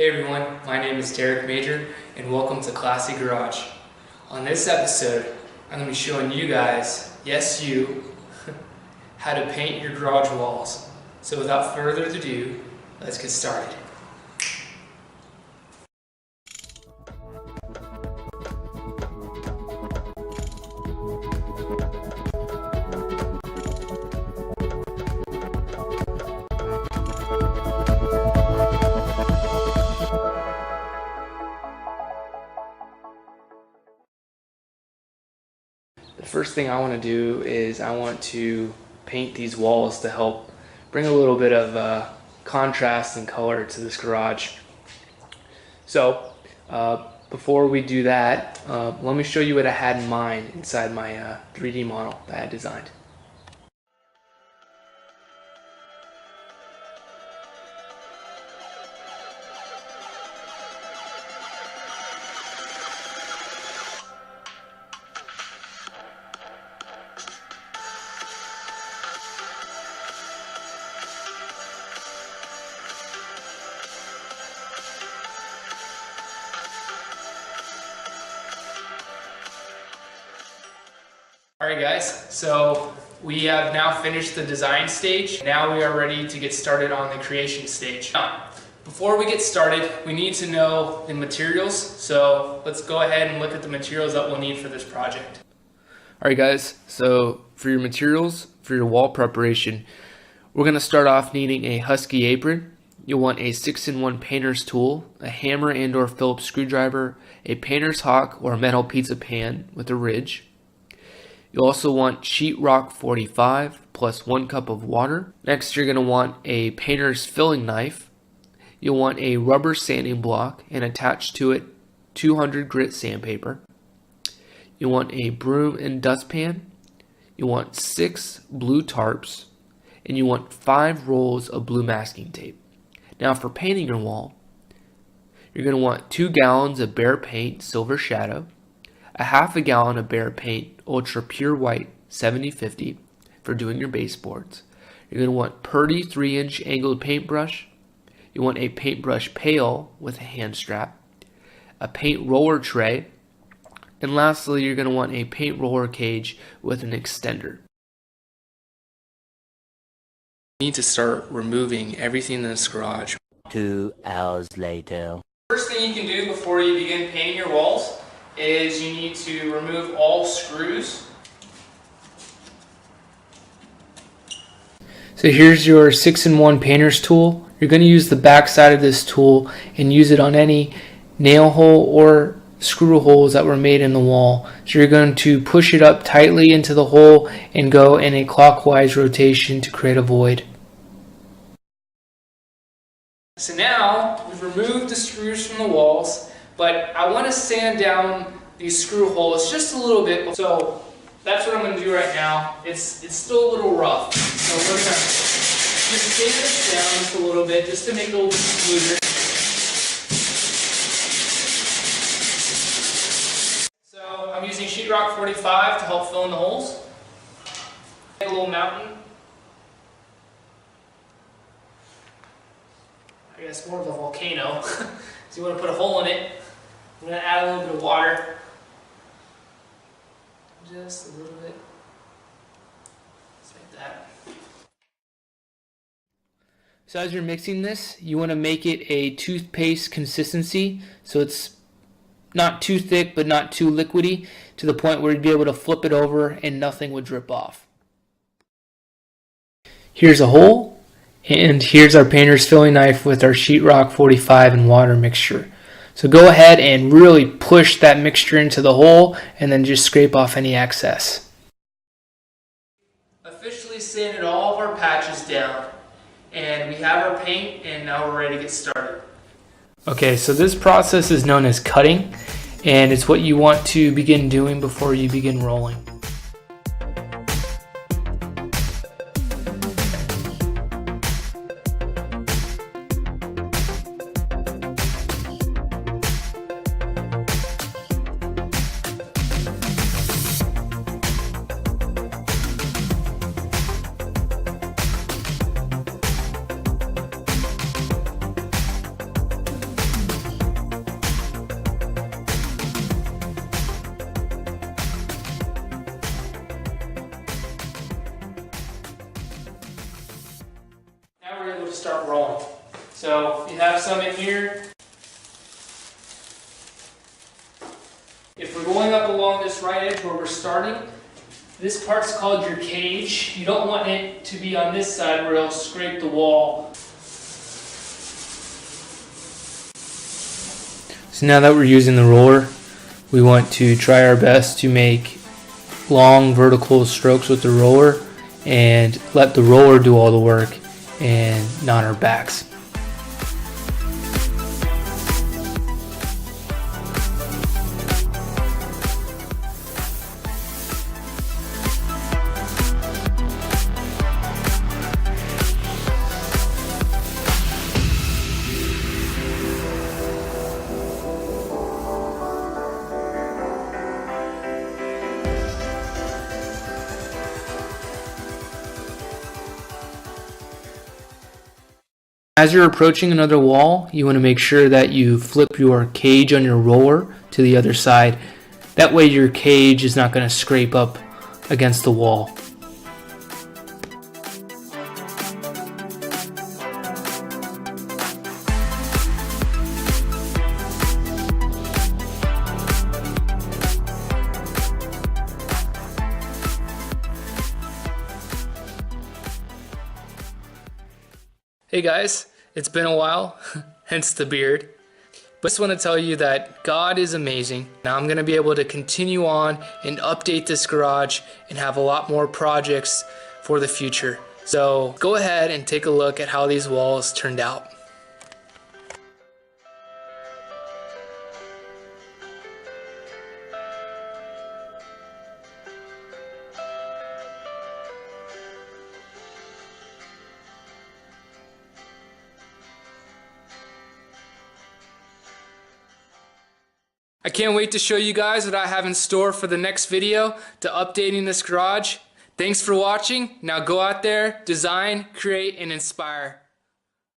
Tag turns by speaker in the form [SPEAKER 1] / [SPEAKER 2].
[SPEAKER 1] Hey everyone, my name is Derek Major and welcome to Classy Garage. On this episode, I'm going to be showing you guys, yes you, how to paint your garage walls. So without further ado, let's get started. The first thing I want to do is I want to paint these walls to help bring a little bit of contrast and color to this garage. So before we do that, let me show you what I had in mind inside my 3D model that I designed. Alright guys, so we have now finished the design stage. Now we are ready to get started on the creation stage. Now, before we get started, we need to know the materials. So let's go ahead and look at the materials that we'll need for this project. Alright guys, so for your materials, for your wall preparation, we're going to start off needing a Husky apron. You'll want a 6-in-1 painter's tool, a hammer and or Phillips screwdriver, a painter's hawk or a metal pizza pan with a ridge. You'll also want sheetrock 45 plus 1 cup of water. Next, you're going to want a painter's filling knife. You'll want a rubber sanding block and attached to it 200 grit sandpaper. You'll want a broom and dustpan. You want 6 blue tarps. And you want 5 rolls of blue masking tape. Now for painting your wall, you're going to want 2 gallons of Behr paint silver shadow, a half a gallon of Behr paint ultra pure white 7050 for doing your baseboards. You're going to want Purdy 3-inch angled paintbrush. You want a paintbrush pail with a hand strap, a paint roller tray, and lastly you're going to want a paint roller cage with an extender. You need to start removing everything in this garage.
[SPEAKER 2] 2 hours later.
[SPEAKER 1] First thing you can do before you begin painting your walls is you need to remove all screws. So here's your 6-in-1 painter's tool. You're going to use the back side of this tool and use it on any nail hole or screw holes that were made in the wall. So you're going to push it up tightly into the hole and go in a clockwise rotation to create a void. So now we've removed the screws from the walls, but I want to sand down these screw holes just a little bit. So that's what I'm going to do right now. It's still a little rough. So we're going to just sand this down just a little bit just to make it a little bit smoother. So I'm using sheetrock 45 to help fill in the holes. Make a little mountain. I guess more of a volcano. So you want to put a hole in it. I'm going to add a little bit of water. Just a little bit. Just like that. So as you're mixing this, you want to make it a toothpaste consistency. So it's not too thick but not too liquidy, to the point where you'd be able to flip it over and nothing would drip off. Here's a hole. And here's our painter's filling knife with our sheetrock 45 and water mixture. So go ahead and really push that mixture into the hole and then just scrape off any excess. Officially sanded all of our patches down, and we have our paint, and now we're ready to get started. Okay, so this process is known as cutting, and it's what you want to begin doing before you begin rolling. start rolling. So you have some in here. If we're going up along this right edge where we're starting, this part's called your cage. You don't want it to be on this side where it'll scrape the wall.
[SPEAKER 3] So now that we're using the roller, we want to try our best to make long vertical strokes with the roller and let the roller do all the work and not our backs. As you're approaching another wall, you want to make sure that you flip your cage on your roller to the other side. That way your cage is not going to scrape up against the wall.
[SPEAKER 1] Hey guys, it's been a while, hence the beard. But I just want to tell you that God is amazing. Now I'm going to be able to continue on and update this garage and have a lot more projects for the future. So go ahead and take a look at how these walls turned out. I can't wait to show you guys what I have in store for the next video to updating this garage. Thanks for watching. Now go out there, design, create, and inspire.